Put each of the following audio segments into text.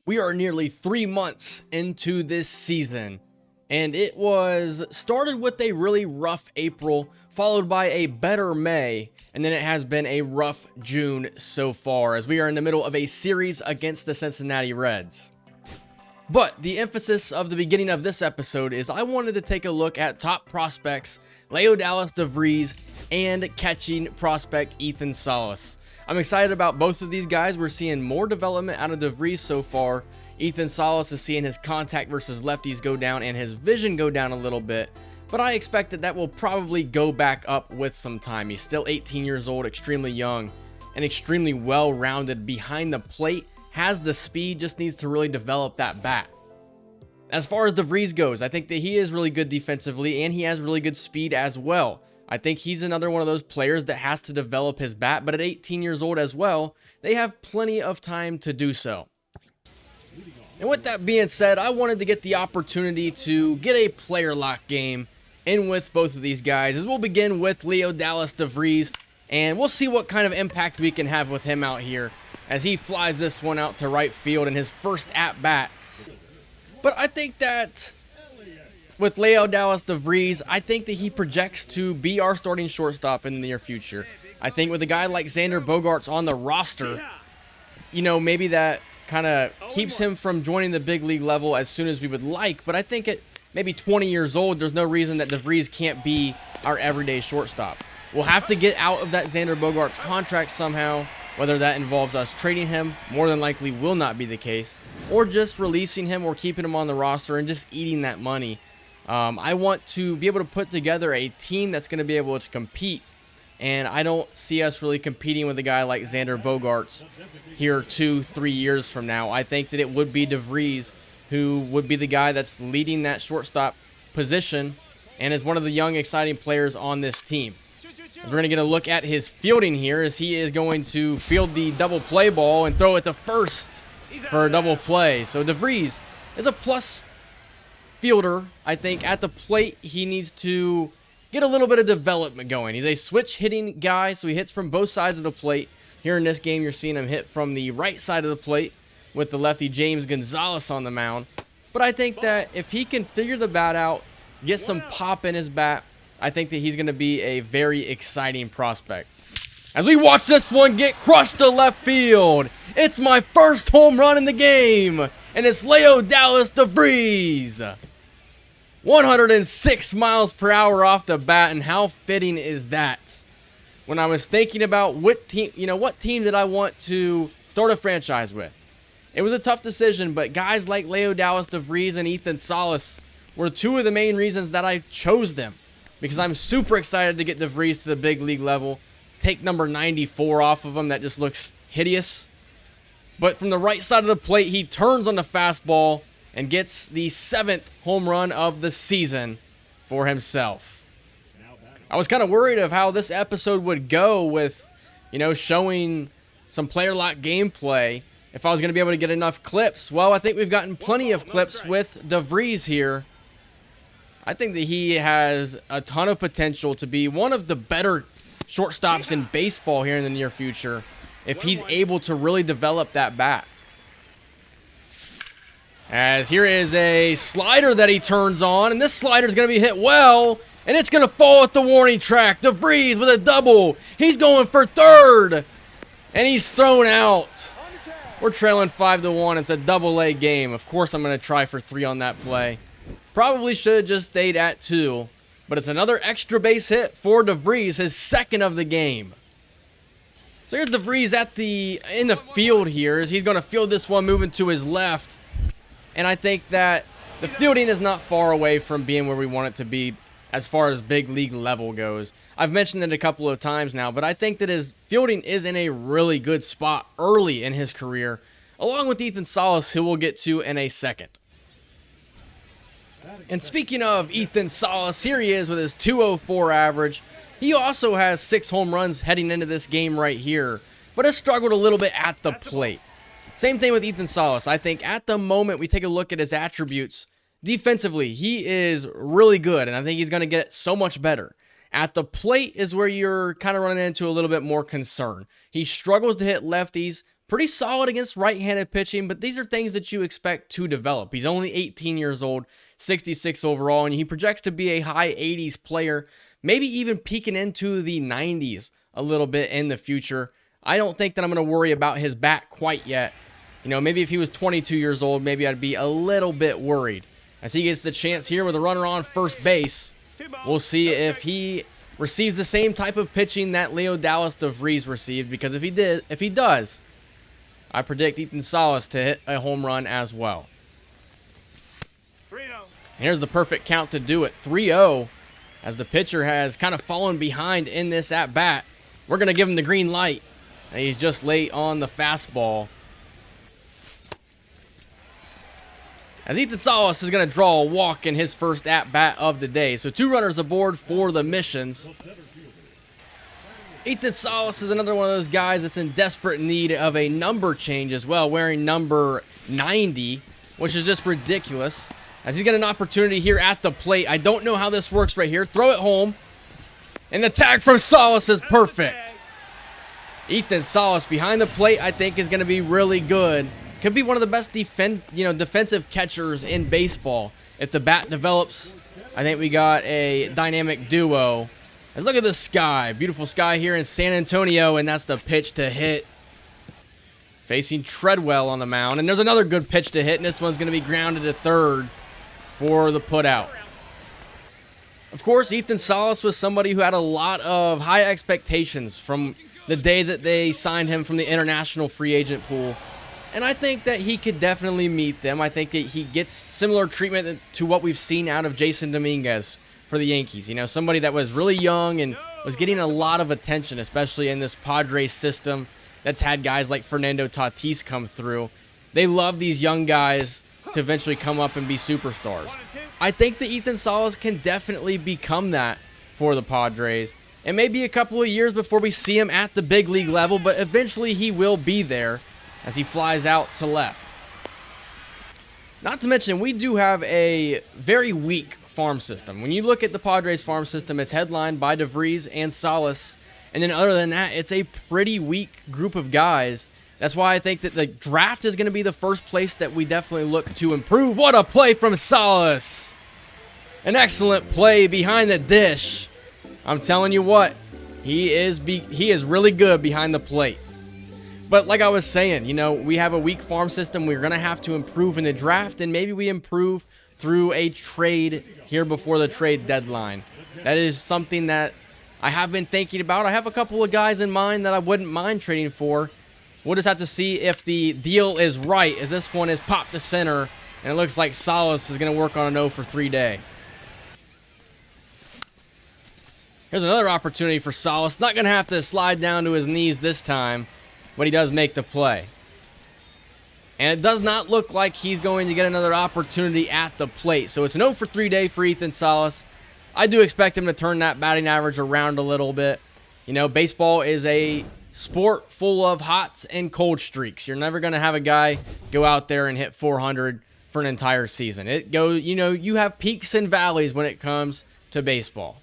We are nearly 3 months into this season, and it was started with a really rough April, followed by a better May, and then it has been a rough June so far, as we are in the middle of a series against the Cincinnati Reds. But the emphasis of the beginning of this episode is I wanted to take a look at top prospects, Leodalis DeVries, and catching prospect Ethan Salas. I'm excited about both of these guys. We're seeing more development out of DeVries so far. Ethan Salas is seeing his contact versus lefties go down and his vision go down a little bit, but I expect that will probably go back up with some time. He's still 18 years old, extremely young, and extremely well-rounded behind the plate. Has the speed, just needs to really develop that bat. As far as DeVries goes, I think that he is really good defensively and he has really good speed as well. I think he's another one of those players that has to develop his bat, but at 18 years old as well, they have plenty of time to do so. And with that being said, I wanted to get the opportunity to get a player lock game in with both of these guys, as we'll begin with Leodalis DeVries, and we'll see what kind of impact we can have with him out here as he flies this one out to right field in his first at-bat. But I think that with Leodalis DeVries, I think that he projects to be our starting shortstop in the near future. I think with a guy like Xander Bogaerts on the roster, maybe that kind of keeps him from joining the big league level as soon as we would like. But I think at maybe 20 years old, there's no reason that DeVries can't be our everyday shortstop. We'll have to get out of that Xander Bogaerts contract somehow, whether that involves us trading him, more than likely will not be the case, or just releasing him or keeping him on the roster and just eating that money. I want to be able to put together a team that's going to be able to compete, and I don't see us really competing with a guy like Xander Bogaerts here 2-3 years from now. I think that it would be DeVries who would be the guy that's leading that shortstop position and is one of the young, exciting players on this team. We're going to get a look at his fielding here, as he is going to field the double play ball and throw it to first for a double play. So DeVries is a plus fielder. I think at the plate he needs to get a little bit of development going. He's a switch hitting guy, so he hits from both sides of the plate. Here in this game, you're seeing him hit from the right side of the plate with the lefty James Gonzalez on the mound. But I think that if he can figure the bat out, get some pop in his bat, I think that he's going to be a very exciting prospect. As we watch this one get crushed to left field, it's my first home run in the game, and it's Leodalis DeVries. 106 miles per hour off the bat, and how fitting is that? When I was thinking about what team did I want to start a franchise with? It was a tough decision, but guys like Leodalis DeVries and Ethan Salas were two of the main reasons that I chose them, because I'm super excited to get DeVries to the big league level. Take number 94 off of him. That just looks hideous. But from the right side of the plate, he turns on the fastball and gets the 7th home run of the season for himself. I was kind of worried of how this episode would go with, showing some player lock gameplay, if I was going to be able to get enough clips. Well, I think we've gotten plenty of clips with DeVries here. I think that he has a ton of potential to be one of the better shortstops in baseball here in the near future if he's able to really develop that bat. As here is a slider that he turns on, and this slider is going to be hit well, and it's going to fall at the warning track. DeVries with a double. He's going for third, and he's thrown out. We're trailing 5-1. It's a double-A game. Of course, I'm going to try for 3 on that play. Probably should have just stayed at 2, but it's another extra base hit for DeVries, his 2nd of the game. So here's DeVries in the field here, as he's going to field this one moving to his left. And I think that the fielding is not far away from being where we want it to be as far as big league level goes. I've mentioned it a couple of times now, but I think that his fielding is in a really good spot early in his career, along with Ethan Salas, who we'll get to in a second. And speaking of Ethan Salas, here he is with his 204 average. He also has 6 home runs heading into this game right here, but has struggled a little bit at the plate. Same thing with Ethan Salas. I think at the moment we take a look at his attributes, defensively, he is really good, and I think he's going to get so much better. At the plate is where you're kind of running into a little bit more concern. He struggles to hit lefties, pretty solid against right-handed pitching, but these are things that you expect to develop. He's only 18 years old, 66 overall, and he projects to be a high 80s player, maybe even peeking into the 90s a little bit in the future. I don't think that I'm going to worry about his bat quite yet. You know, maybe if he was 22 years old, maybe I'd be a little bit worried. As he gets the chance here with a runner on first base, we'll see if he receives the same type of pitching that Leo Dallas DeVries received, because if he does, I predict Ethan Salas to hit a home run as well. And here's the perfect count to do it, 3-0, as the pitcher has kind of fallen behind in this at-bat. We're going to give him the green light, and he's just late on the fastball. As Ethan Salas is going to draw a walk in his first at-bat of the day. So 2 runners aboard for the Missions. Ethan Salas is another one of those guys that's in desperate need of a number change as well, wearing number 90, which is just ridiculous. As he's got an opportunity here at the plate. I don't know how this works right here. Throw it home. And the tag from Salas is perfect. Ethan Salas behind the plate, I think, is going to be really good. Could be one of the best defensive catchers in baseball. If the bat develops, I think we got a dynamic duo. Let's look at the sky. Beautiful sky here in San Antonio, and that's the pitch to hit. Facing Treadwell on the mound, and there's another good pitch to hit, and this one's going to be grounded to third for the putout. Of course, Ethan Salas was somebody who had a lot of high expectations from the day that they signed him from the international free agent pool. And I think that he could definitely meet them. I think that he gets similar treatment to what we've seen out of Jason Dominguez for the Yankees. You know, somebody that was really young and was getting a lot of attention, especially in this Padres system that's had guys like Fernando Tatis come through. They love these young guys to eventually come up and be superstars. I think that Ethan Salas can definitely become that for the Padres. It may be a couple of years before we see him at the big league level, but eventually he will be there, as he flies out to left. Not to mention, we do have a very weak farm system. When you look at the Padres farm system, it's headlined by DeVries and Salas. And then other than that, it's a pretty weak group of guys. That's why I think that the draft is going to be the first place that we definitely look to improve. What a play from Salas! An excellent play behind the dish. I'm telling you what, he is really good behind the plate. But like I was saying, you know, we have a weak farm system. We're going to have to improve in the draft, and maybe we improve through a trade here before the trade deadline. That is something that I have been thinking about. I have a couple of guys in mind that I wouldn't mind trading for. We'll just have to see if the deal is right, as this one is popped to center, and it looks like Salas is going to work on a 0-for-3 day. Here's another opportunity for Salas. Not going to have to slide down to his knees this time, but he does make the play. And it does not look like he's going to get another opportunity at the plate. So it's an 0-for-3 day for Ethan Salas. I do expect him to turn that batting average around a little bit. You know, baseball is a sport full of hots and cold streaks. You're never going to have a guy go out there and hit 400 for an entire season. It goes, you know, you have peaks and valleys when it comes to baseball.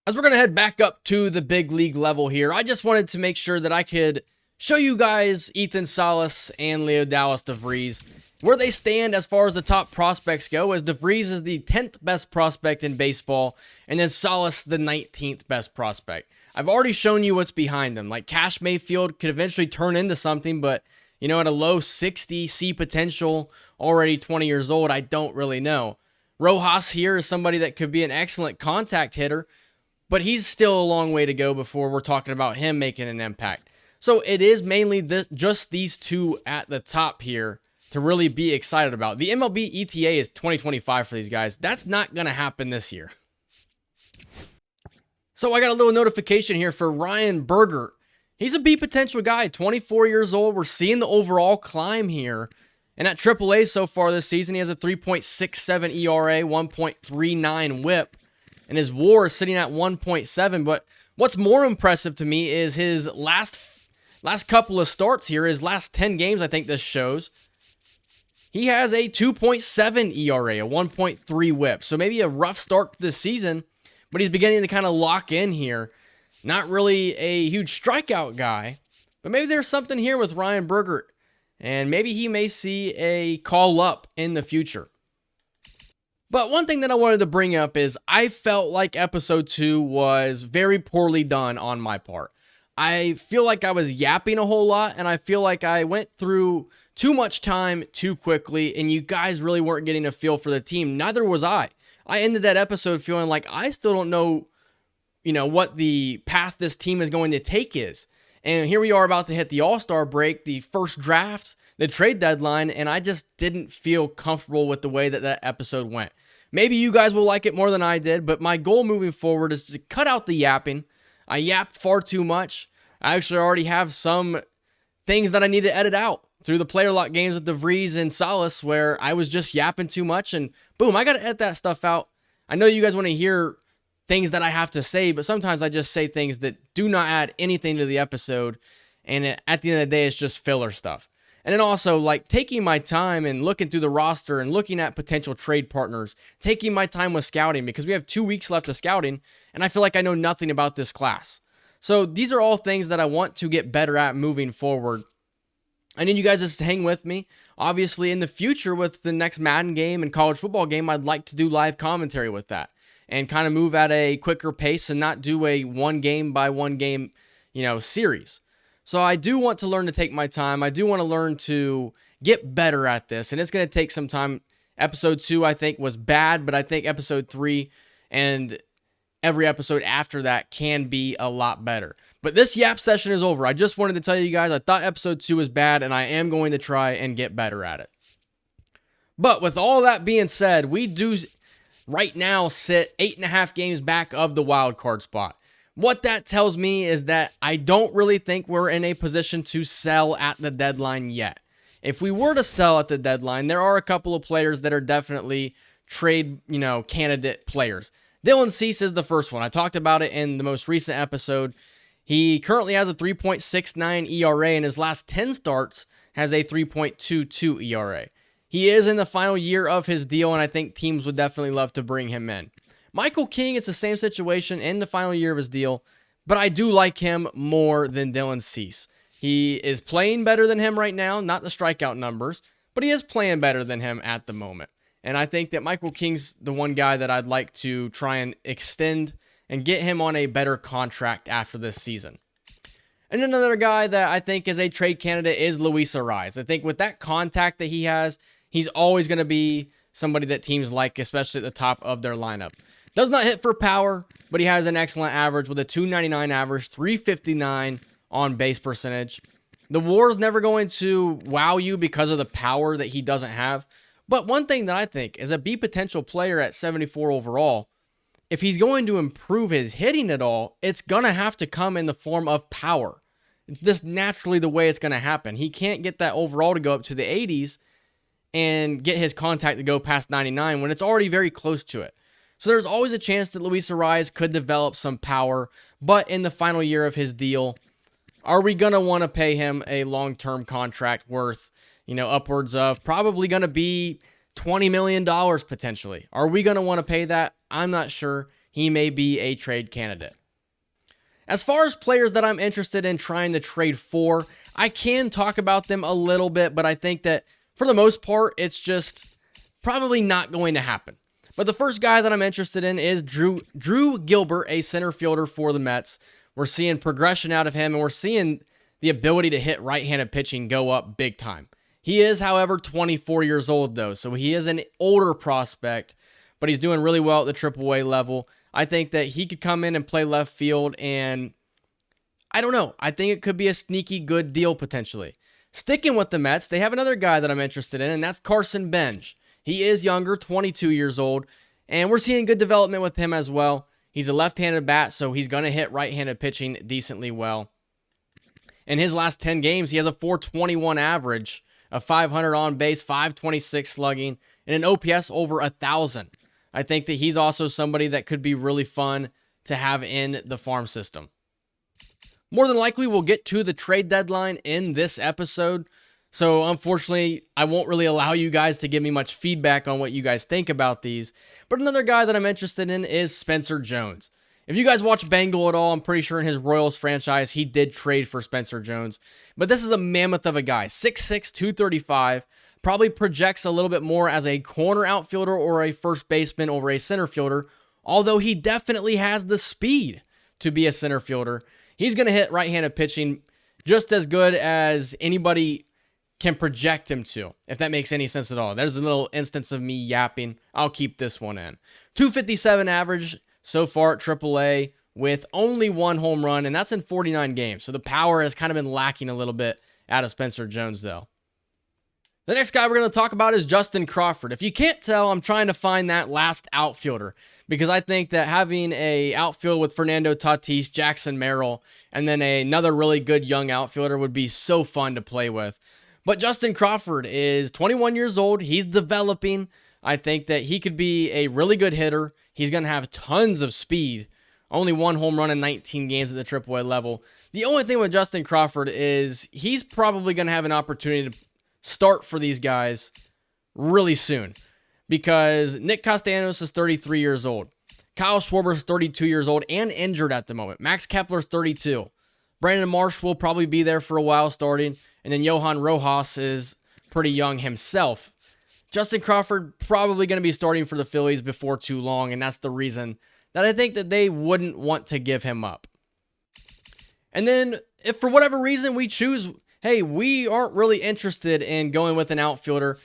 As we're going to head back up to the big league level here, I just wanted to make sure that I could show you guys Ethan Salas and Leo Dallas DeVries, where they stand as far as the top prospects go, as DeVries is the 10th best prospect in baseball, and then Salas the 19th best prospect. I've already shown you what's behind them. Like, Cash Mayfield could eventually turn into something, but, you know, at a low 60 C potential, already 20 years old, I don't really know. Rojas here is somebody that could be an excellent contact hitter, but he's still a long way to go before we're talking about him making an impact. So it is mainly just these two at the top here to really be excited about. The MLB ETA is 2025 for these guys. That's not going to happen this year. So I got a little notification here for Ryan Bergert. He's a B potential guy, 24 years old. We're seeing the overall climb here. And at AAA so far this season, he has a 3.67 ERA, 1.39 whip. And his WAR is sitting at 1.7. But what's more impressive to me is his last couple of starts here, his last 10 games, I think this shows. He has a 2.7 ERA, a 1.3 whip. So maybe a rough start to the season, but he's beginning to kind of lock in here. Not really a huge strikeout guy, But maybe there's something here with Ryan Bergert, and maybe he may see a call up in the future. But one thing that I wanted to bring up is I felt like episode 2 was very poorly done on my part. I feel like I was yapping a whole lot, and I feel like I went through too much time too quickly, and you guys really weren't getting a feel for the team. Neither was I. I ended that episode feeling like I still don't know, what the path this team is going to take is. And here we are about to hit the All-Star break, the first drafts, the trade deadline, and I just didn't feel comfortable with the way that that episode went. Maybe you guys will like it more than I did, but my goal moving forward is to cut out the yapping. I yapped far too much. I actually already have some things that I need to edit out through the player lock games with DeVries and Salas where I was just yapping too much, and boom, I got to edit that stuff out. I know you guys want to hear things that I have to say, but sometimes I just say things that do not add anything to the episode, and at the end of the day, it's just filler stuff. And then also, like, taking my time and looking through the roster and looking at potential trade partners, taking my time with scouting, because we have 2 weeks left of scouting, and I feel like I know nothing about this class. So these are all things that I want to get better at moving forward. I need you guys just to hang with me. Obviously, in the future with the next Madden game and college football game, I'd like to do live commentary with that and kind of move at a quicker pace and not do a one game by one game, series. So I do want to learn to take my time. I do want to learn to get better at this, and it's going to take some time. Episode 2, I think, was bad, but I think episode 3 and every episode after that can be a lot better. But this yap session is over. I just wanted to tell you guys I thought episode 2 was bad, and I am going to try and get better at it. But with all that being said, we do right now sit 8.5 games back of the wild card spot. What that tells me is that I don't really think we're in a position to sell at the deadline yet. If we were to sell at the deadline, there are a couple of players that are definitely trade, candidate players. Dylan Cease is the first one. I talked about it in the most recent episode. He currently has a 3.69 ERA, and his last 10 starts has a 3.22 ERA. He is in the final year of his deal, and I think teams would definitely love to bring him in. Michael King, it's the same situation in the final year of his deal, but I do like him more than Dylan Cease. He is playing better than him right now, not the strikeout numbers, but he is playing better than him at the moment. And I think that Michael King's the one guy that I'd like to try and extend and get him on a better contract after this season. And another guy that I think is a trade candidate is Luis Arraez. I think with that contact that he has, he's always going to be somebody that teams like, especially at the top of their lineup. Does not hit for power, but he has an excellent average with a 299 average, 359 on base percentage. The WAR is never going to wow you because of the power that he doesn't have. But one thing that I think is a B potential player at 74 overall, if he's going to improve his hitting at all, it's going to have to come in the form of power. It's just naturally the way it's going to happen. He can't get that overall to go up to the 80s and get his contact to go past 99 when it's already very close to it. So there's always a chance that Luis Arraez could develop some power, but in the final year of his deal, are we going to want to pay him a long-term contract worth, upwards of probably going to be $20 million potentially? Are we going to want to pay that? I'm not sure. He may be a trade candidate. As far as players that I'm interested in trying to trade for, I can talk about them a little bit, but I think that for the most part, it's just probably not going to happen. But the first guy that I'm interested in is Drew Gilbert, a center fielder for the Mets. We're seeing progression out of him, and we're seeing the ability to hit right-handed pitching go up big time. He is, however, 24 years old, though, so he is an older prospect, but he's doing really well at the AAA level. I think that he could come in and play left field, and I don't know. I think it could be a sneaky good deal, potentially. Sticking with the Mets, they have another guy that I'm interested in, and that's Carson Bench. He is younger, 22 years old, and we're seeing good development with him as well. He's a left-handed bat, so he's going to hit right-handed pitching decently well. In his last 10 games, he has a 421 average, a 500 on base, 526 slugging, and an OPS over 1,000. I think that he's also somebody that could be really fun to have in the farm system. More than likely, we'll get to the trade deadline in this episode. So unfortunately, I won't really allow you guys to give me much feedback on what you guys think about these. But another guy that I'm interested in is Spencer Jones. If you guys watch Bengal at all, I'm pretty sure in his Royals franchise, he did trade for Spencer Jones. But this is a mammoth of a guy, 6'6", 235, probably projects a little bit more as a corner outfielder or a first baseman over a center fielder, although he definitely has the speed to be a center fielder. He's going to hit right-handed pitching just as good as anybody can project him to, if that makes any sense at all. There's a little instance of me yapping. I'll keep this one in. 257 average so far at AAA with only 1 home run, and that's in 49 games. So the power has kind of been lacking a little bit out of Spencer Jones, though. The next guy we're going to talk about is Justin Crawford. If you can't tell, I'm trying to find that last outfielder because I think that having a outfield with Fernando Tatis, Jackson Merrill, and then another really good young outfielder would be so fun to play with. But Justin Crawford is 21 years old. He's developing. I think that he could be a really good hitter. He's going to have tons of speed. Only 1 home run in 19 games at the AAA level. The only thing with Justin Crawford is he's probably going to have an opportunity to start for these guys really soon because Nick Castellanos is 33 years old. Kyle Schwarber is 32 years old and injured at the moment. Max Kepler's 32. Brandon Marsh will probably be there for a while starting. And then Johan Rojas is pretty young himself. Justin Crawford probably going to be starting for the Phillies before too long, and that's the reason that I think that they wouldn't want to give him up. And then if for whatever reason we choose, hey, we aren't really interested in going with an outfielder,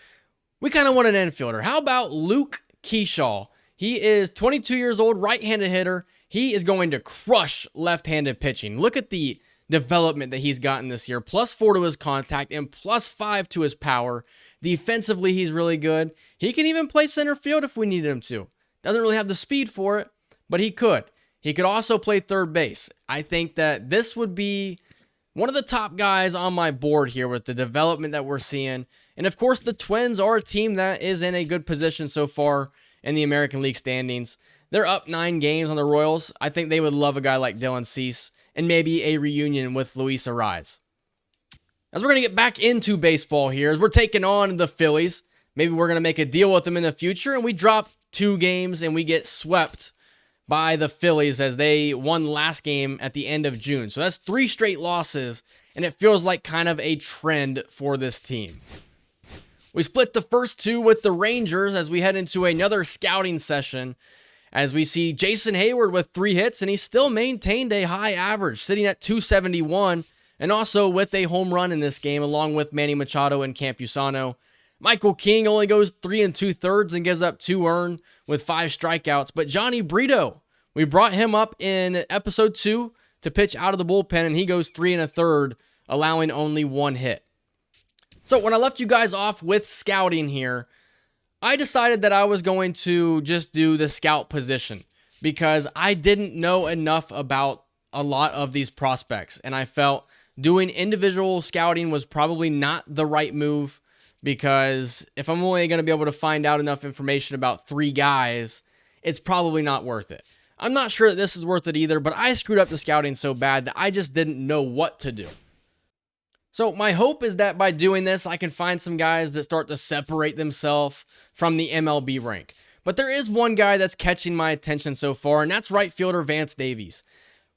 we kind of want an infielder. How about Luke Keyshaw? He is 22 years old, right-handed hitter. He is going to crush left-handed pitching. Look at the development that he's gotten this year. +4 to his contact and +5 to his power. Defensively, he's really good. He can even play center field if we needed him to. Doesn't really have the speed for it, but he could. He could also play third base. I think that this would be one of the top guys on my board here with the development that we're seeing. And of course, the Twins are a team that is in a good position so far in the American League standings. They're up 9 games on the Royals. I think they would love a guy like Dylan Cease and maybe a reunion with Luis Ariz. As we're going to get back into baseball here, as we're taking on the Phillies, maybe we're going to make a deal with them in the future, and we drop 2 games and we get swept by the Phillies as they won last game at the end of June. So that's 3 straight losses, and it feels like kind of a trend for this team. We split the first 2 with the Rangers as we head into another scouting session, as we see Jason Hayward with 3 hits, and he still maintained a high average, sitting at 271, and also with a home run in this game, along with Manny Machado and Campusano. Michael King only goes 3 2/3 and gives up 2 earned with 5 strikeouts, but Johnny Brito, we brought him up in episode 2 to pitch out of the bullpen, and he goes 3 1/3, allowing only 1 hit. So when I left you guys off with scouting here, I decided that I was going to just do the scout position because I didn't know enough about a lot of these prospects, and I felt doing individual scouting was probably not the right move because if I'm only going to be able to find out enough information about 3 guys, it's probably not worth it. I'm not sure that this is worth it either, but I screwed up the scouting so bad that I just didn't know what to do. So my hope is that by doing this, I can find some guys that start to separate themselves from the MLB rank. But there is one guy that's catching my attention so far, and that's right fielder Vance Davies.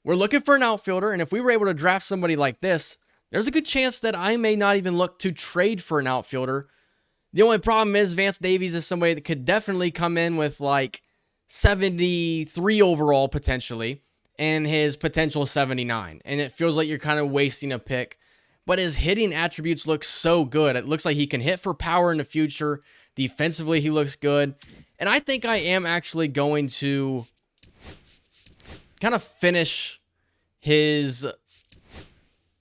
We're looking for an outfielder, and if we were able to draft somebody like this, there's a good chance that I may not even look to trade for an outfielder. The only problem is Vance Davies is somebody that could definitely come in with like 73 overall potentially, and his potential 79. And it feels like you're kind of wasting a pick. But his hitting attributes look so good. It looks like he can hit for power in the future. Defensively, he looks good. And I think I am actually going to kind of finish his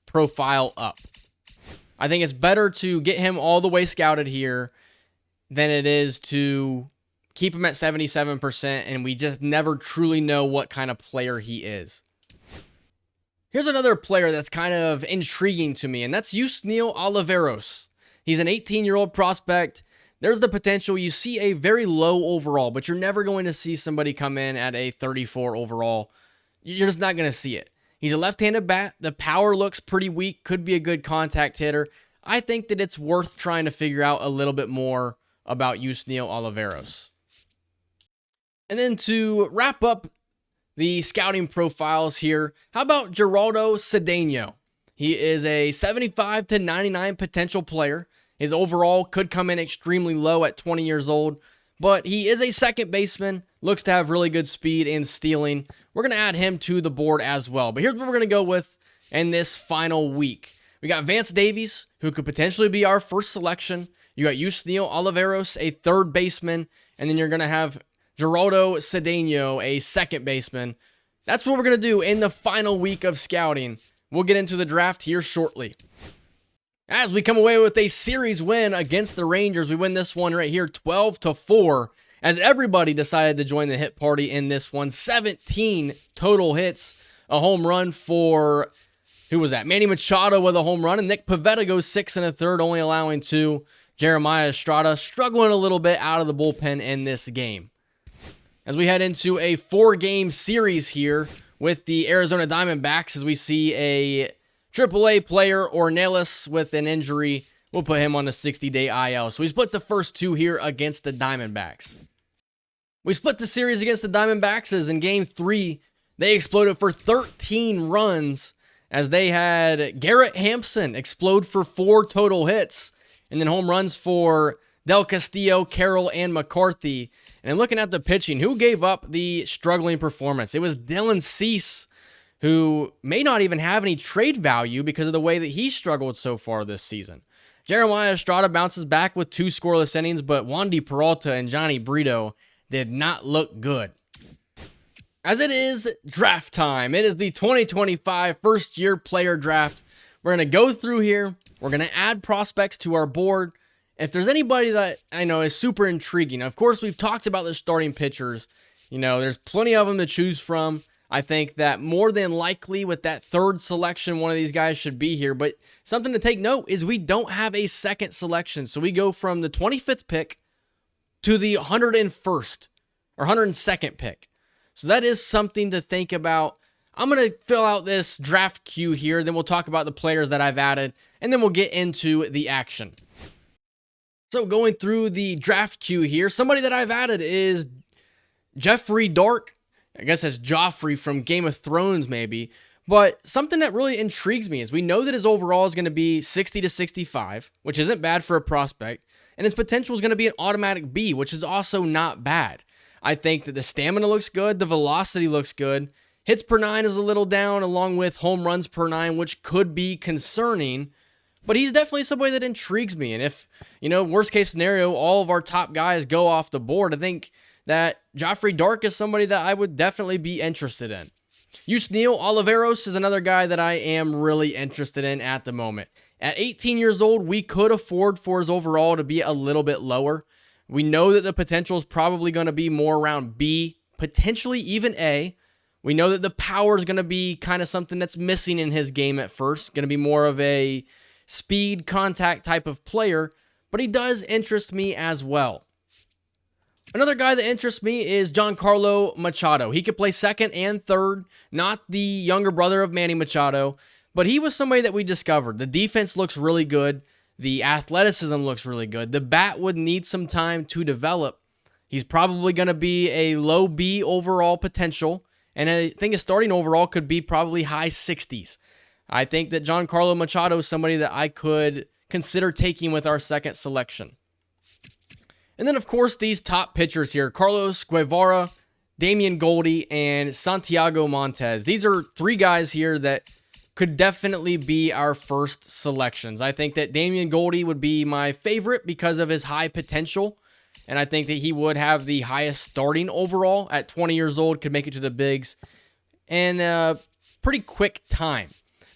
profile up. I think it's better to get him all the way scouted here than it is to keep him at 77%, and we just never truly know what kind of player he is. Here's another player that's kind of intriguing to me, and that's Yusniel Oliveros. He's an 18-year-old prospect. There's the potential. You see a very low overall, but you're never going to see somebody come in at a 34 overall. You're just not going to see it. He's a left-handed bat. The power looks pretty weak. Could be a good contact hitter. I think that it's worth trying to figure out a little bit more about Yusniel Oliveros. And then to wrap up the scouting profiles here. How about Geraldo Cedeno? He is a 75 to 99 potential player. His overall could come in extremely low at 20 years old, but he is a second baseman, looks to have really good speed and stealing. We're going to add him to the board as well. But here's what we're going to go with in this final week. We got Vance Davies, who could potentially be our first selection. You got Yusniel Oliveros, a third baseman, and then you're going to have Geraldo Cedeno, a second baseman. That's what we're going to do in the final week of scouting. We'll get into the draft here shortly. As we come away with a series win against the Rangers, we win this one right here 12-4, as everybody decided to join the hit party in this one. 17 total hits, a home run for, who was that? Manny Machado with a home run, and Nick Pivetta goes 6 1/3, only allowing 2. Jeremiah Estrada struggling a little bit out of the bullpen in this game. As we head into a 4-game series here with the Arizona Diamondbacks, as we see a AAA player, Ornelas, with an injury. We'll put him on the 60-day IL. So we split the first 2 here against the Diamondbacks. We split the series against the Diamondbacks as in Game 3, they exploded for 13 runs as they had Garrett Hampson explode for 4 total hits, and then home runs for Del Castillo, Carroll, and McCarthy. And looking at the pitching, who gave up the struggling performance? It was Dylan Cease, who may not even have any trade value because of the way that he struggled so far this season. Jeremiah Estrada bounces back with 2 scoreless innings, but Wandy Peralta and Johnny Brito did not look good. As it is draft time, it is the 2025 first-year player draft. We're going to go through here. We're going to add prospects to our board. If there's anybody that I know is super intriguing, of course, we've talked about the starting pitchers. You know, there's plenty of them to choose from. I think that more than likely with that third selection, one of these guys should be here. But something to take note is we don't have a second selection. So we go from the 25th pick to the 101st or 102nd pick. So that is something to think about. I'm going to fill out this draft queue here. Then we'll talk about the players that I've added. And then we'll get into the action. So going through the draft queue here, somebody that I've added is Jeffrey Dark. I guess that's Joffrey from Game of Thrones maybe. But something that really intrigues me is we know that his overall is going to be 60 to 65, which isn't bad for a prospect. And his potential is going to be an automatic B, which is also not bad. I think that the stamina looks good. The velocity looks good. Hits per 9 is a little down, along with home runs per 9, which could be concerning. But he's definitely somebody that intrigues me. And if, worst case scenario, all of our top guys go off the board, I think that Joffrey Dark is somebody that I would definitely be interested in. Yusniel Oliveros is another guy that I am really interested in at the moment. At 18 years old, we could afford for his overall to be a little bit lower. We know that the potential is probably going to be more around B, potentially even A. We know that the power is going to be kind of something that's missing in his game at first. Going to be more of a speed contact type of player, but he does interest me as well. Another guy that interests me is Giancarlo Machado. He could play second and third, not the younger brother of Manny Machado, but he was somebody that we discovered. The defense looks really good. The athleticism looks really good. The bat would need some time to develop. He's probably going to be a low B overall potential, and I think his starting overall could be probably high 60s. I think that Giancarlo Machado is somebody that I could consider taking with our second selection. And then, of course, these top pitchers here, Carlos Guevara, Damian Goldie, and Santiago Montes. These are 3 guys here that could definitely be our first selections. I think that Damian Goldie would be my favorite because of his high potential, and I think that he would have the highest starting overall at 20 years old, could make it to the bigs in a pretty quick time.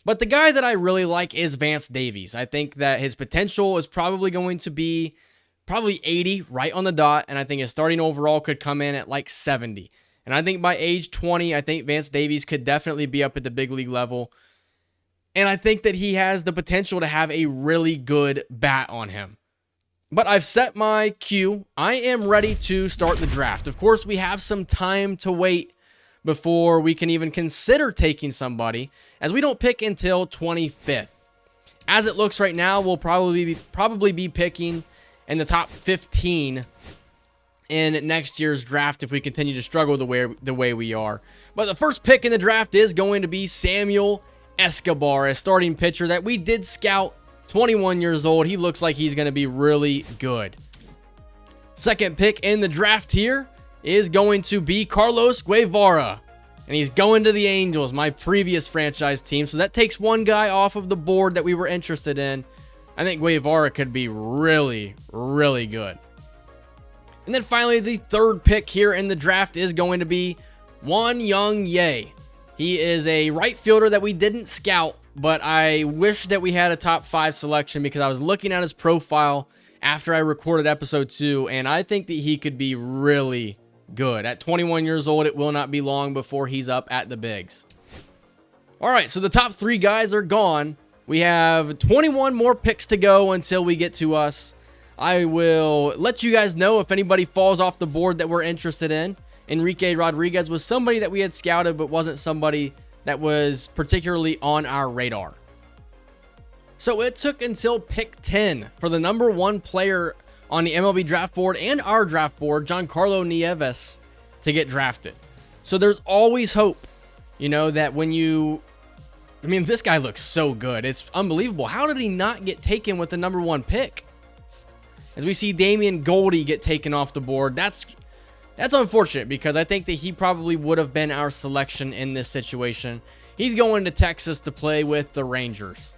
But the guy that I really like is Vance Davies. I think that his potential is probably going to be probably 80 right on the dot, and I think his starting overall could come in at like 70. And I think by age 20, I think Vance Davies could definitely be up at the big league level. And I think that he has the potential to have a really good bat on him. But I've set my queue. I am ready to start the draft. Of course, we have some time to wait before we can even consider taking somebody, as we don't pick until 25th. As it looks right now, we'll probably be picking in the top 15 in next year's draft if we continue to struggle the way we are. But the first pick in the draft is going to be Samuel Escobar, a starting pitcher that we did scout, 21 years old. He looks like he's going to be really good. Second pick in the draft here is going to be Carlos Guevara, and he's going to the Angels, my previous franchise team. So that takes one guy off of the board that we were interested in. I think Guevara could be really, really good. And then finally, the third pick here in the draft is going to be Won-Young Ye. He is a right fielder that we didn't scout, but I wish that we had a top 5 selection because I was looking at his profile after I recorded episode 2, and I think that he could be really good. At 21 years old, it will not be long before he's up at the bigs. All right, so the top 3 guys are gone. We have 21 more picks to go until we get to us. I will let you guys know if anybody falls off the board that we're interested in. Enrique Rodriguez was somebody that we had scouted, but wasn't somebody that was particularly on our radar. So it took until pick 10 for the number 1 player on the MLB draft board and our draft board, Giancarlo Nieves, to get drafted. So there's always hope, you know, that when you... I mean, this guy looks so good. It's unbelievable. How did he not get taken with the number 1 pick? As we see Damian Goldie get taken off the board, that's unfortunate because I think that he probably would have been our selection in this situation. He's going to Texas to play with the Rangers.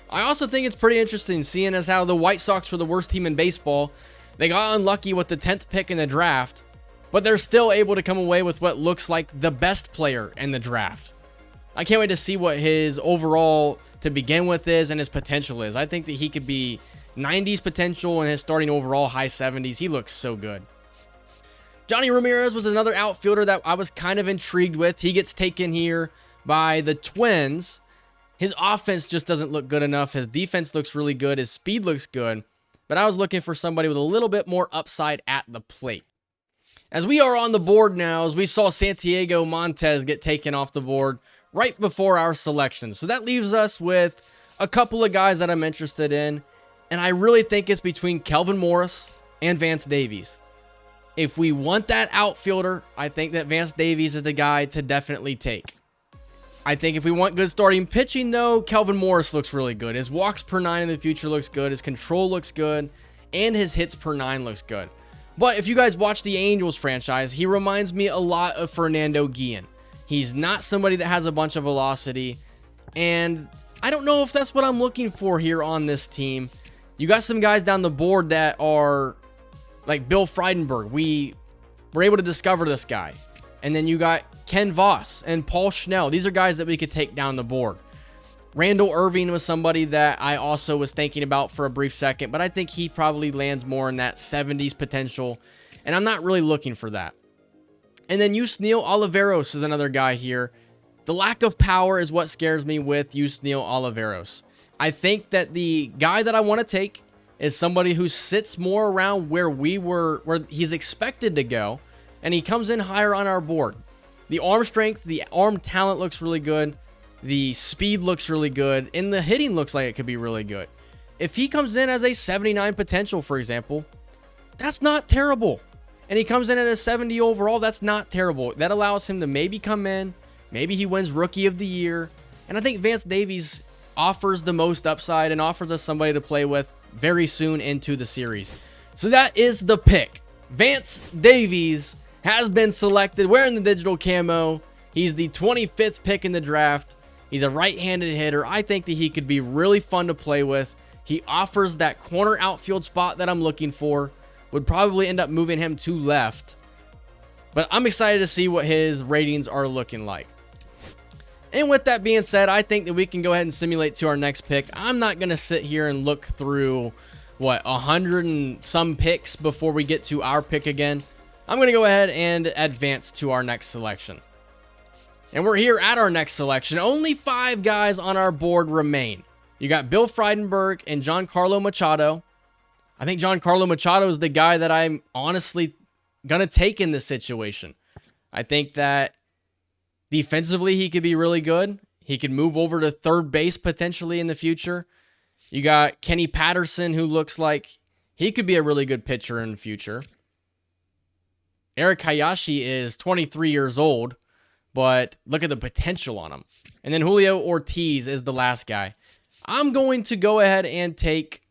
I also think it's pretty interesting seeing as how the White Sox were the worst team in baseball. They got unlucky with the 10th pick in the draft, but they're still able to come away with what looks like the best player in the draft. I can't wait to see what his overall to begin with is and his potential is. I think that he could be 90s potential and his starting overall high 70s. He looks so good. Johnny Ramirez was another outfielder that I was kind of intrigued with. He gets taken here by the Twins. His offense just doesn't look good enough. His defense looks really good. His speed looks good. But I was looking for somebody with a little bit more upside at the plate. As we are on the board now, as we saw Santiago Montes get taken off the board right before our selection. So that leaves us with a couple of guys that I'm interested in. And I really think it's between Kelvin Morris and Vance Davies. If we want that outfielder, I think that Vance Davies is the guy to definitely take. I think if we want good starting pitching, though, Kelvin Morris looks really good. His walks per 9 in the future looks good. His control looks good. And his hits per 9 looks good. But if you guys watch the Angels franchise, he reminds me a lot of Fernando Guillen. He's not somebody that has a bunch of velocity. And I don't know if that's what I'm looking for here on this team. You got some guys down the board that are like Bill Frydenberg. We were able to discover this guy. And then you got Ken Voss and Paul Schnell. These are guys that we could take down the board. Randall Irving was somebody that I also was thinking about for a brief second, but I think he probably lands more in that 70s potential, and I'm not really looking for that. And then Yusniel Oliveros is another guy here. The lack of power is what scares me with Yusniel Oliveros. I think that the guy that I want to take is somebody who sits more around where he's expected to go, and he comes in higher on our board. The arm strength, the arm talent looks really good. The speed looks really good, and the hitting looks like it could be really good. If he comes in as a 79 potential, for example, that's not terrible. And he comes in at a 70 overall, that's not terrible. That allows him to maybe come in, maybe he wins Rookie of the Year. And I think Vance Davies offers the most upside and offers us somebody to play with very soon into the series. So that is the pick. Vance Davies has been selected wearing the digital camo. He's the 25th pick in the draft. He's a right-handed hitter. I think that he could be really fun to play with. He offers that corner outfield spot that I'm looking for. Would probably end up moving him to left. But I'm excited to see what his ratings are looking like. And with that being said, I think that we can go ahead and simulate to our next pick. I'm not going to sit here and look through, 100 and some picks before we get to our pick again. I'm going to go ahead and advance to our next selection. And we're here at our next selection. Only 5 guys on our board remain. You got Bill Frydenberg and Giancarlo Machado. I think Giancarlo Machado is the guy that I'm honestly going to take in this situation. I think that defensively he could be really good. He could move over to third base potentially in the future. You got Kenny Patterson, who looks like he could be a really good pitcher in the future. Eric Hayashi is 23 years old, but look at the potential on him. And then Julio Ortiz is the last guy. I'm going to go ahead and take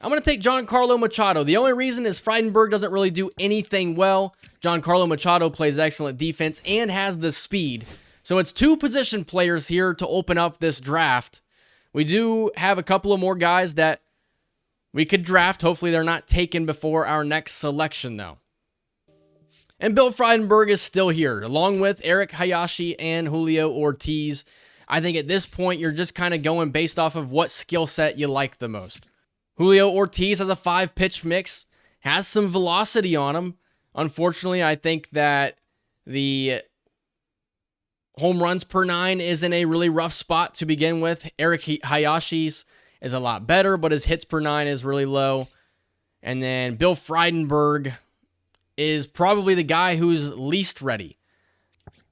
Giancarlo Machado. The only reason is Frydenberg doesn't really do anything well. Giancarlo Machado plays excellent defense and has the speed. So it's 2 position players here to open up this draft. We do have a couple of more guys that we could draft. Hopefully they're not taken before our next selection, though. And Bill Frydenberg is still here, along with Eric Hayashi and Julio Ortiz. I think at this point, you're just kind of going based off of what skill set you like the most. Julio Ortiz has a 5-pitch mix, has some velocity on him. Unfortunately, I think that the home runs per 9 is in a really rough spot to begin with. Eric Hayashi's is a lot better, but his hits per 9 is really low. And then Bill Frydenberg is probably the guy who's least ready.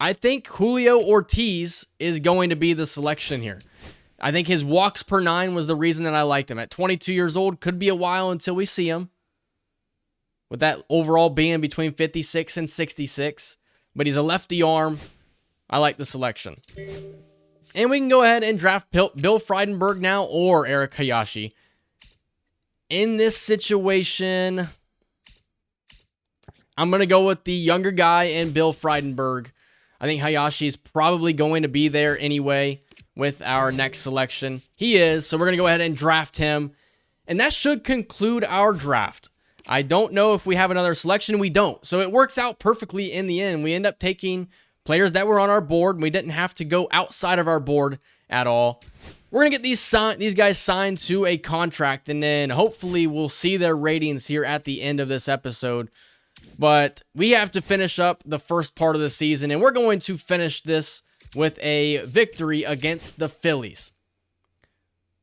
I think Julio Ortiz is going to be the selection here. I think his walks per 9 was the reason that I liked him. At 22 years old, could be a while until we see him, with that overall being between 56 and 66. But he's a lefty arm. I like the selection. And we can go ahead and draft Bill Frydenberg now or Eric Hayashi. In this situation, I'm going to go with the younger guy and Bill Frydenberg. I think Hayashi is probably going to be there anyway with our next selection. He is, so we're going to go ahead and draft him. And that should conclude our draft. I don't know if we have another selection. We don't. So it works out perfectly in the end. We end up taking players that were on our board. We didn't have to go outside of our board at all. We're going to get these guys signed to a contract, and then hopefully we'll see their ratings here at the end of this episode. But we have to finish up the first part of the season, and we're going to finish this with a victory against the Phillies.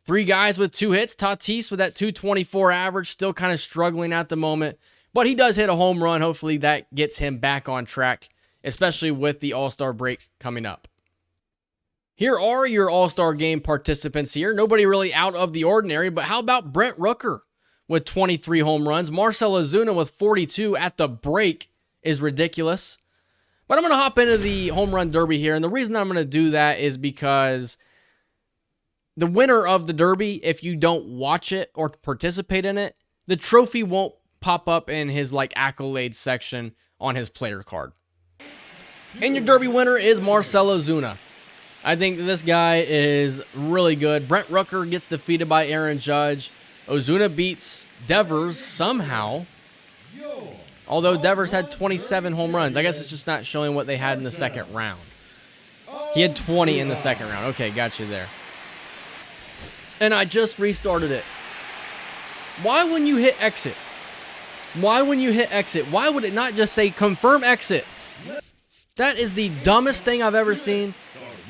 3 guys with 2 hits. Tatis with that 224 average, still kind of struggling at the moment, but he does hit a home run. Hopefully that gets him back on track, especially with the All-Star break coming up. Here are your All-Star game participants here. Nobody really out of the ordinary, but how about Brent Rooker with 23 home runs? Marcell Ozuna with 42 at the break is ridiculous. But I'm going to hop into the home run derby here, and the reason I'm going to do that is because the winner of the derby, if you don't watch it or participate in it, the trophy won't pop up in his accolades section on his player card. And your derby winner is Marcell Ozuna. I think this guy is really good. Brent Rooker gets defeated by Aaron Judge. Ozuna beats Devers somehow. Although Devers had 27 home runs. I guess it's just not showing what they had in the second round. He had 20 in the second round. Okay, got you there. And I just restarted it. Why when you hit exit? Why when you hit exit? Why would it not just say confirm exit? That is the dumbest thing I've ever seen.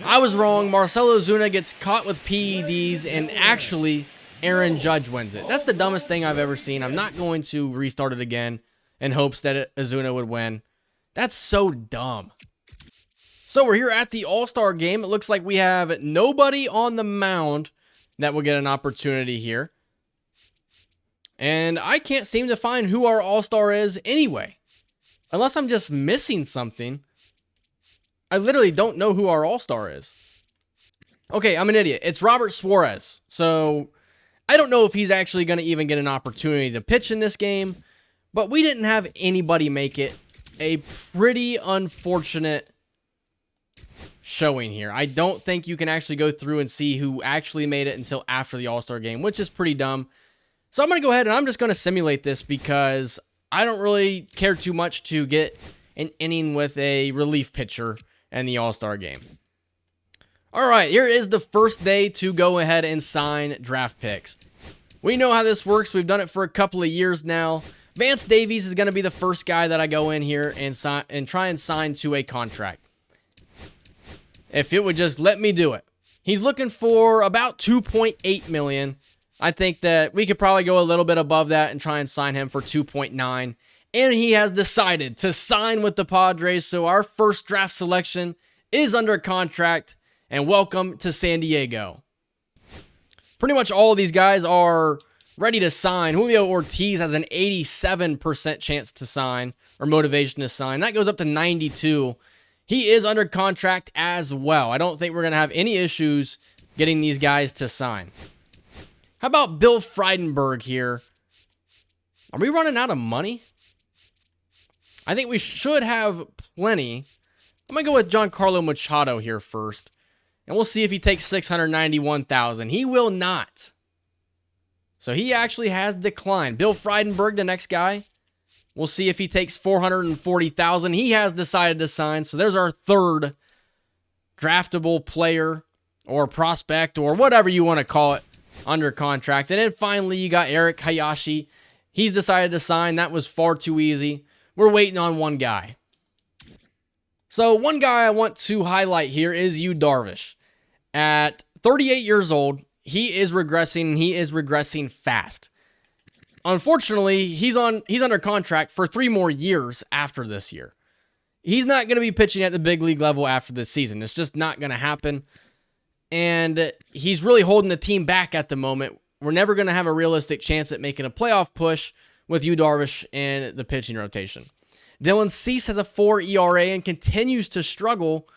I was wrong. Marcell Ozuna gets caught with PEDs, and actually Aaron Judge wins it. That's the dumbest thing I've ever seen. I'm not going to restart it again in hopes that Ozuna would win. That's so dumb. So we're here at the All-Star game. It looks like we have nobody on the mound that will get an opportunity here. And I can't seem to find who our All-Star is anyway. Unless I'm just missing something. I literally don't know who our All-Star is. Okay, I'm an idiot. It's Robert Suarez. So I don't know if he's actually going to even get an opportunity to pitch in this game. But we didn't have anybody make it. A pretty unfortunate showing here. I don't think you can actually go through and see who actually made it until after the All-Star game, which is pretty dumb. So I'm going to go ahead and I'm just going to simulate this because I don't really care too much to get an inning with a relief pitcher in the All-Star game. All right, here is the first day to go ahead and sign draft picks. We know how this works. We've done it for a couple of years now. Vance Davies is going to be the first guy that I go in here and try and sign to a contract. If it would just let me do it. He's looking for about $2.8 million. I think that we could probably go a little bit above that and try and sign him for $2.9. And he has decided to sign with the Padres. So our first draft selection is under contract. And welcome to San Diego. Pretty much all of these guys are ready to sign. Julio Ortiz has an 87% chance to sign, or motivation to sign. That goes up to 92. He is under contract as well. I don't think we're going to have any issues getting these guys to sign. How about Bill Frydenberg here? Are we running out of money? I think we should have plenty. I'm going to go with Giancarlo Machado here first. And we'll see if he takes $691,000. He will not. So he actually has declined. Bill Frydenberg, the next guy. We'll see if he takes $440,000. He has decided to sign. So there's our third draftable player or prospect or whatever you want to call it under contract. And then finally, you got Eric Hayashi. He's decided to sign. That was far too easy. We're waiting on one guy. So one guy I want to highlight here is Yu Darvish. At 38 years old, he is regressing, and he is regressing fast. Unfortunately, he's under contract for 3 more years after this year. He's not going to be pitching at the big league level after this season. It's just not going to happen. And he's really holding the team back at the moment. We're never going to have a realistic chance at making a playoff push with Yu Darvish in the pitching rotation. Dylan Cease has a 4 ERA and continues to struggle,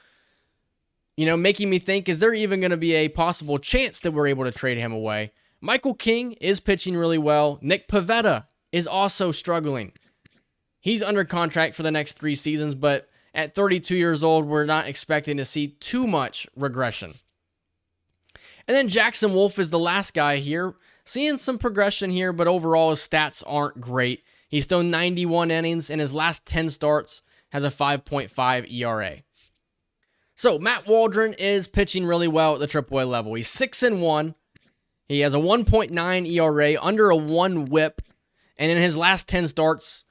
making me think, is there even going to be a possible chance that we're able to trade him away? Michael King is pitching really well. Nick Pivetta is also struggling. He's under contract for the next 3 seasons, but at 32 years old, we're not expecting to see too much regression. And then Jackson Wolf is the last guy here. Seeing some progression here, but overall his stats aren't great. He's still 91 innings, and his last 10 starts has a 5.5 ERA. So Matt Waldron is pitching really well at the AAA level. He's 6-1. He has a 1.9 ERA, under a 1 WHIP, and in his last 10 starts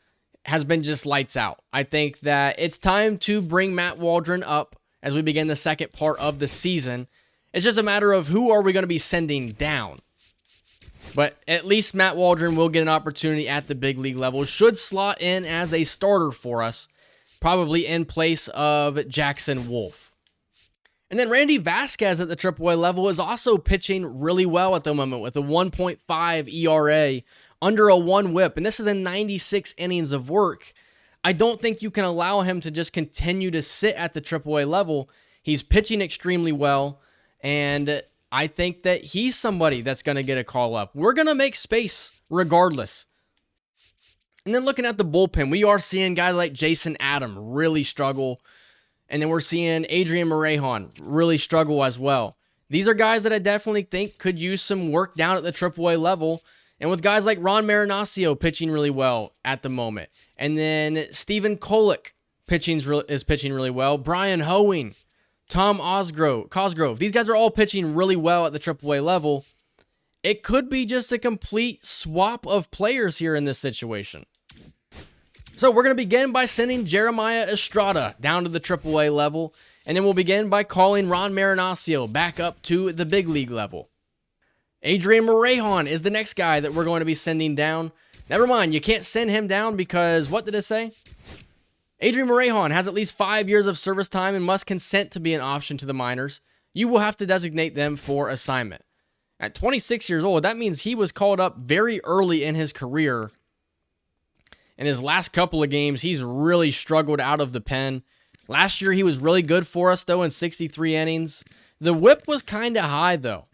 has been just lights out. I think that it's time to bring Matt Waldron up as we begin the second part of the season. It's just a matter of who are we going to be sending down. But at least Matt Waldron will get an opportunity at the big league level. Should slot in as a starter for us, probably in place of Jackson Wolf. And then Randy Vasquez at the AAA level is also pitching really well at the moment with a 1.5 ERA, under a 1 WHIP. And this is in 96 innings of work. I don't think you can allow him to just continue to sit at the AAA level. He's pitching extremely well, and I think that he's somebody that's going to get a call up. We're going to make space regardless. And then looking at the bullpen, we are seeing guys like Jason Adam really struggle. And then we're seeing Adrian Morejon really struggle as well. These are guys that I definitely think could use some work down at the AAA level. And with guys like Ron Marinaccio pitching really well at the moment. And then Stephen Kolek is pitching really well. Brian Hoeing, Tom Cosgrove. These guys are all pitching really well at the AAA level. It could be just a complete swap of players here in this situation. So we're going to begin by sending Jeremiah Estrada down to the AAA level. And then we'll begin by calling Ron Marinaccio back up to the big league level. Adrian Morejon is the next guy that we're going to be sending down. Never mind, you can't send him down because, what did it say? Adrian Morejon has at least 5 years of service time and must consent to be an option to the minors. You will have to designate them for assignment. At 26 years old, that means he was called up very early in his career. In his last couple of games, he's really struggled out of the pen. Last year, he was really good for us, though, in 63 innings. The whip was kind of high, though.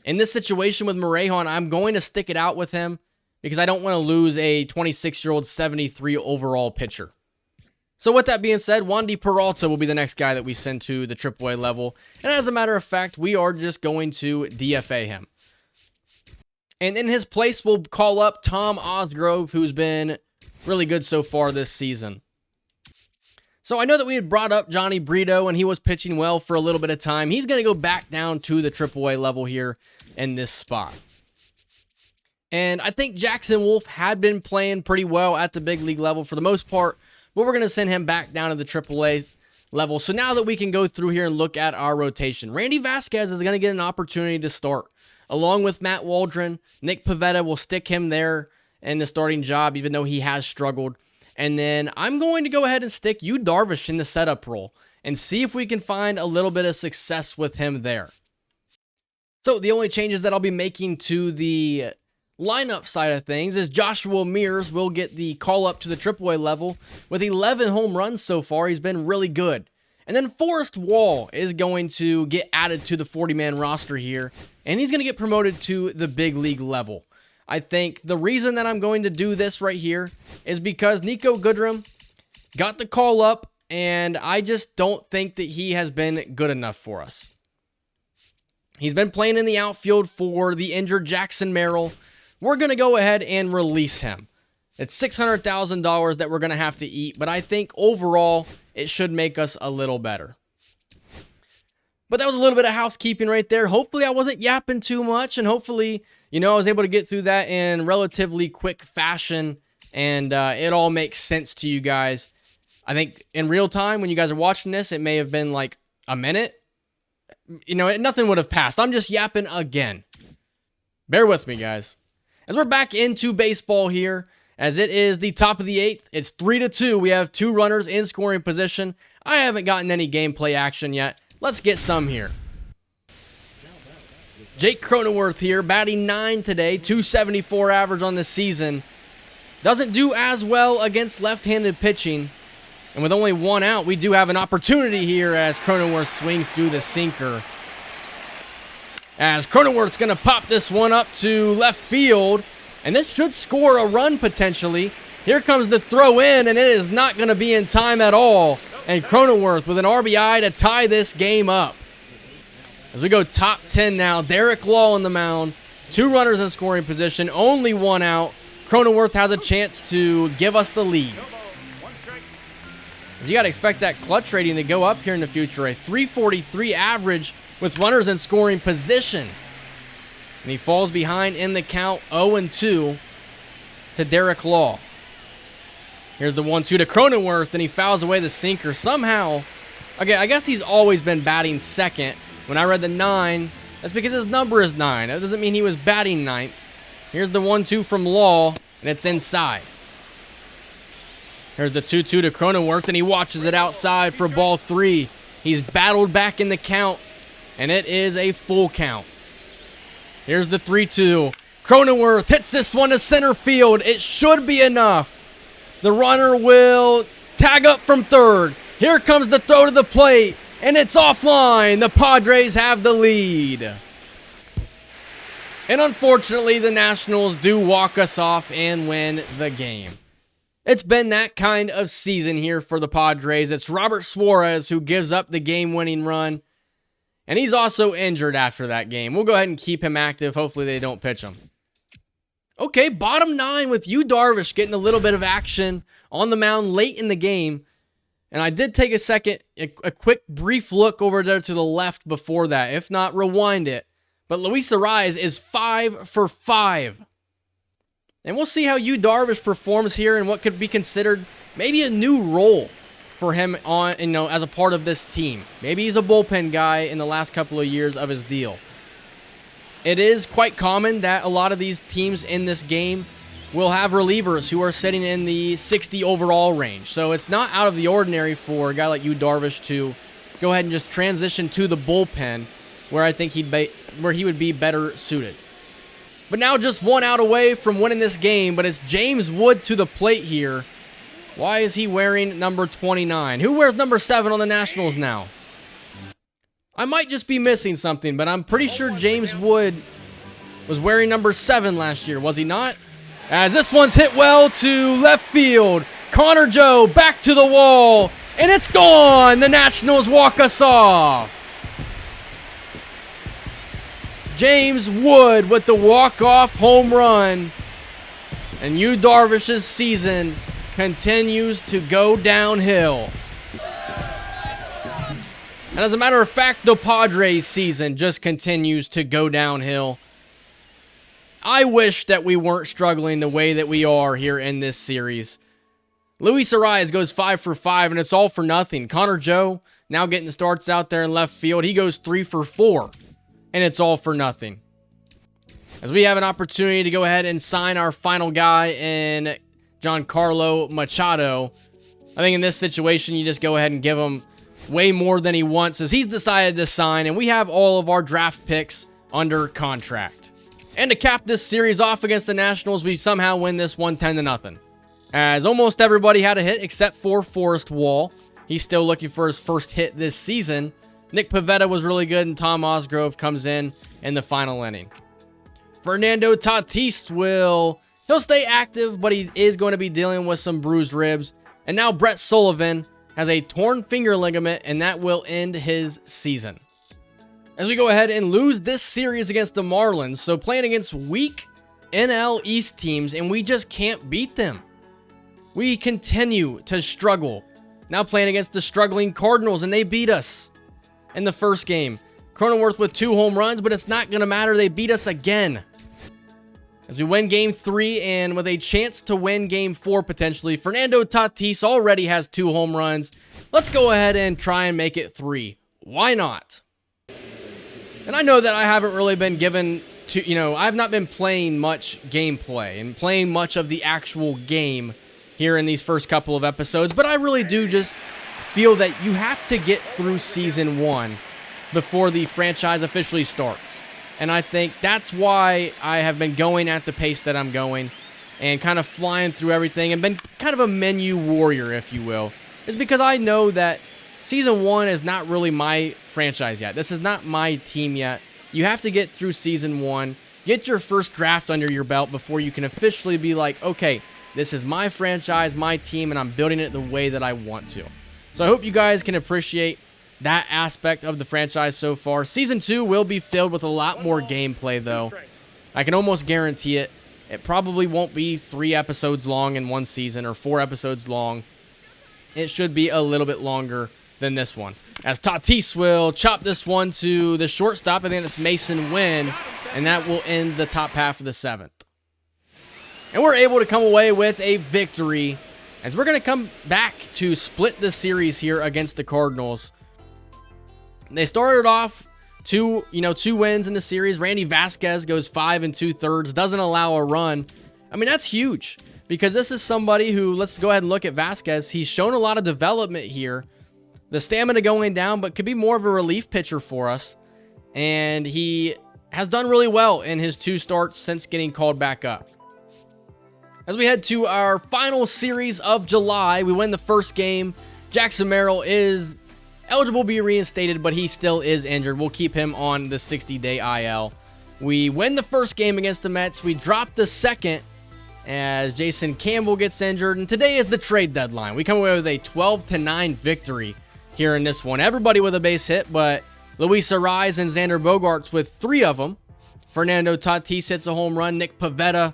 In this situation with Morejon, I'm going to stick it out with him because I don't want to lose a 26-year-old 73 overall pitcher. So with that being said, Wandy Peralta will be the next guy that we send to the AAA level. And as a matter of fact, we are just going to DFA him. And in his place, we'll call up Tom Cosgrove, who's been really good so far this season. So I know that we had brought up Johnny Brito, and he was pitching well for a little bit of time. He's going to go back down to the AAA level here in this spot. And I think Jackson Wolf had been playing pretty well at the big league level for the most part, but we're going to send him back down to the AAA level. So now that we can go through here and look at our rotation, Randy Vasquez is going to get an opportunity to start. Along with Matt Waldron, Nick Pivetta will stick him there in the starting job, even though he has struggled. And then I'm going to go ahead and stick Yu Darvish in the setup role and see if we can find a little bit of success with him there. So the only changes that I'll be making to the lineup side of things is Joshua Mears will get the call up to the AAA level with 11 home runs so far. He's been really good. And then Forrest Wall is going to get added to the 40-man roster here, and he's going to get promoted to the big league level. I think the reason that I'm going to do this right here is because Nico Goodrum got the call up, and I just don't think that he has been good enough for us. He's been playing in the outfield for the injured Jackson Merrill. We're going to go ahead and release him. It's $600,000 that we're going to have to eat, but I think overall it should make us a little better. But that was a little bit of housekeeping right there. Hopefully I wasn't yapping too much, and hopefully, I was able to get through that in relatively quick fashion, and it all makes sense to you guys. I think in real time, when you guys are watching this, it may have been like a minute. Nothing would have passed. I'm just yapping again. Bear with me, guys. As we're back into baseball here, as it is the top of the 8th, it's 3-2. We have 2 runners in scoring position. I haven't gotten any gameplay action yet. Let's get some here. Jake Cronenworth here, batting 9 today, 274 average on the season. Doesn't do as well against left-handed pitching. And with only 1 out, we do have an opportunity here as Cronenworth swings through the sinker. As Cronenworth's going to pop this one up to left field. And this should score a run potentially. Here comes the throw in, and it is not going to be in time at all. And Cronenworth with an RBI to tie this game up. As we go top 10 now, Derek Law on the mound. 2 runners in scoring position, only 1 out. Cronenworth has a chance to give us the lead. As you got to expect that clutch rating to go up here in the future. A 343 average with runners in scoring position. And he falls behind in the count 0-2 to Derek Law. Here's the 1-2 to Cronenworth, and he fouls away the sinker somehow. Okay, I guess he's always been batting second. When I read the 9, that's because his number is 9. That doesn't mean he was batting 9th. Here's the 1-2 from Law, and it's inside. Here's the 2-2 to Cronenworth, and he watches it outside for ball 3. He's battled back in the count, and it is a full count. Here's the 3-2. Cronenworth hits this one to center field. It should be enough. The runner will tag up from third. Here comes the throw to the plate, and it's offline. The Padres have the lead. And unfortunately, the Nationals do walk us off and win the game. It's been that kind of season here for the Padres. It's Robert Suarez who gives up the game-winning run. And he's also injured after that game. We'll go ahead and keep him active. Hopefully they don't pitch him. Okay, bottom 9 with Yu Darvish getting a little bit of action on the mound late in the game. And I did take a quick brief look over there to the left before that. If not, rewind it. But Luis Arraez is 5 for 5. And we'll see how Yu Darvish performs here in what could be considered maybe a new role for him on, as a part of this team. Maybe he's a bullpen guy in the last couple of years of his deal. It is quite common that a lot of these teams in this game will have relievers who are sitting in the 60 overall range. So it's not out of the ordinary for a guy like Yu Darvish to go ahead and just transition to the bullpen where I think he would be better suited. But now just 1 out away from winning this game, but it's James Wood to the plate here. Why is he wearing number 29? Who wears number 7 on the Nationals now? I might just be missing something, but I'm pretty sure James Wood was wearing number 7 last year, was he not? As this one's hit well to left field. Connor Joe back to the wall, and it's gone! The Nationals walk us off. James Wood with the walk-off home run. And Yu Darvish's season continues to go downhill. And as a matter of fact, the Padres' season just continues to go downhill. I wish that we weren't struggling the way that we are here in this series. Luis Arraez goes 5 for 5, and it's all for nothing. Connor Joe now getting starts out there in left field. He goes 3 for 4, and it's all for nothing. As we have an opportunity to go ahead and sign our final guy in Giancarlo Machado. I think in this situation, you just go ahead and give him way more than he wants as he's decided to sign, and we have all of our draft picks under contract. And to cap this series off against the Nationals, we somehow win this one 10-0. As almost everybody had a hit except for Forrest Wall. He's still looking for his first hit this season. Nick Pivetta was really good, and Tom Osgrove comes in the final inning. Fernando Tatis he'll stay active, but he is going to be dealing with some bruised ribs. And now Brett Sullivan has a torn finger ligament, and that will end his season. As we go ahead and lose this series against the Marlins, so playing against weak NL East teams, and we just can't beat them. We continue to struggle. Now playing against the struggling Cardinals, and they beat us in the first game. Cronenworth with 2 home runs, but it's not going to matter. They beat us again. As we win Game 3, and with a chance to win Game 4 potentially, Fernando Tatis already has 2 home runs. Let's go ahead and try and make it 3. Why not? And I know that I haven't really been given to, I've not been playing much gameplay and playing much of the actual game here in these first couple of episodes, but I really do just feel that you have to get through Season 1 before the franchise officially starts. And I think that's why I have been going at the pace that I'm going and kind of flying through everything and been kind of a menu warrior, if you will, is because I know that Season 1 is not really my franchise yet. This is not my team yet. You have to get through Season 1, get your first draft under your belt before you can officially be like, okay, this is my franchise, my team, and I'm building it the way that I want to. So I hope you guys can appreciate that aspect of the franchise so far. Season 2 will be filled with a lot more gameplay, though. I can almost guarantee it. It probably won't be 3 episodes long in one season or 4 episodes long. It should be a little bit longer than this one. As Tatis will chop this one to the shortstop, and then it's Mason Wynn, and that will end the top half of the 7th. And we're able to come away with a victory, as we're going to come back to split the series here against the Cardinals. They started off 2 wins in the series. Randy Vasquez goes 5 2/3, doesn't allow a run. I mean, that's huge, because this is somebody who, let's go ahead and look at Vasquez. He's shown a lot of development here. The stamina going down, but could be more of a relief pitcher for us. And he has done really well in his 2 starts since getting called back up. As we head to our final series of July, we win the first game. Jackson Merrill is eligible to be reinstated, but he still is injured. We'll keep him on the 60-day IL. We win the first game against the Mets. We drop the second as Jason Campbell gets injured. And today is the trade deadline. We come away with a 12-9 victory here in this one. Everybody with a base hit, but Luis Arraez and Xander Bogaerts with 3 of them. Fernando Tatis hits a home run. Nick Pivetta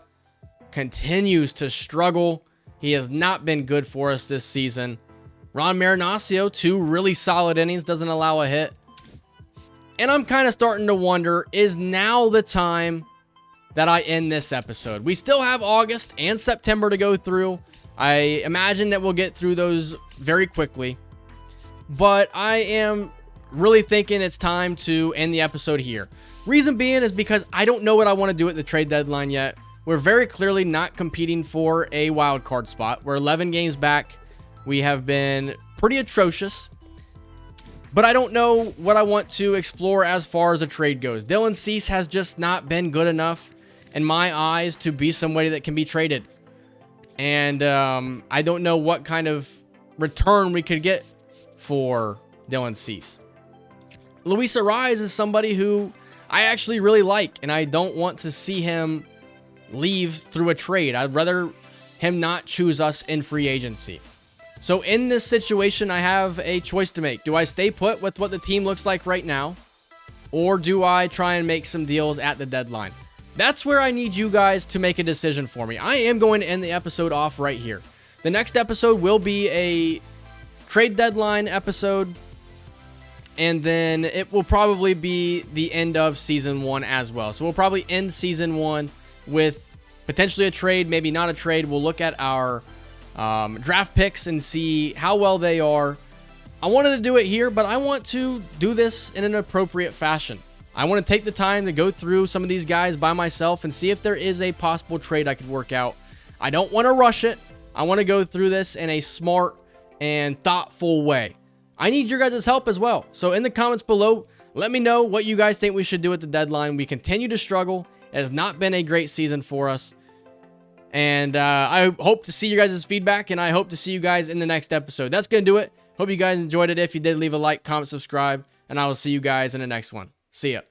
continues to struggle. He has not been good for us this season. Ron Marinaccio, 2 really solid innings, doesn't allow a hit. And I'm kind of starting to wonder, is now the time that I end this episode? We still have August and September to go through. I imagine that we'll get through those very quickly. But I am really thinking it's time to end the episode here. Reason being is because I don't know what I want to do at the trade deadline yet. We're very clearly not competing for a wild card spot. We're 11 games back. We have been pretty atrocious. But I don't know what I want to explore as far as a trade goes. Dylan Cease has just not been good enough in my eyes to be somebody that can be traded. And I don't know what kind of return we could get for Dylan Cease. Luis Arraez is somebody who I actually really like, and I don't want to see him leave through a trade. I'd rather him not choose us in free agency. So in this situation, I have a choice to make. Do I stay put with what the team looks like right now, or do I try and make some deals at the deadline? That's where I need you guys to make a decision for me. I am going to end the episode off right here. The next episode will be a trade deadline episode, and then it will probably be the end of Season 1 as well. So we'll probably end Season 1 with potentially a trade, maybe not a trade. We'll look at our draft picks and see how well they are. I wanted to do it here, but I want to do this in an appropriate fashion. I want to take the time to go through some of these guys by myself and see if there is a possible trade I could work out. I don't want to rush it. I want to go through this in a smart and thoughtful way. I need your guys' help as well. So in the comments below, Let me know what you guys think we should do at the deadline. We continue to struggle. It has not been a great season for us. And I hope to see you guys' feedback, and I hope to see you guys in the next episode. That's going to do it. Hope you guys enjoyed it. If you did, leave a like, comment, subscribe, and I will see you guys in the next one. See ya.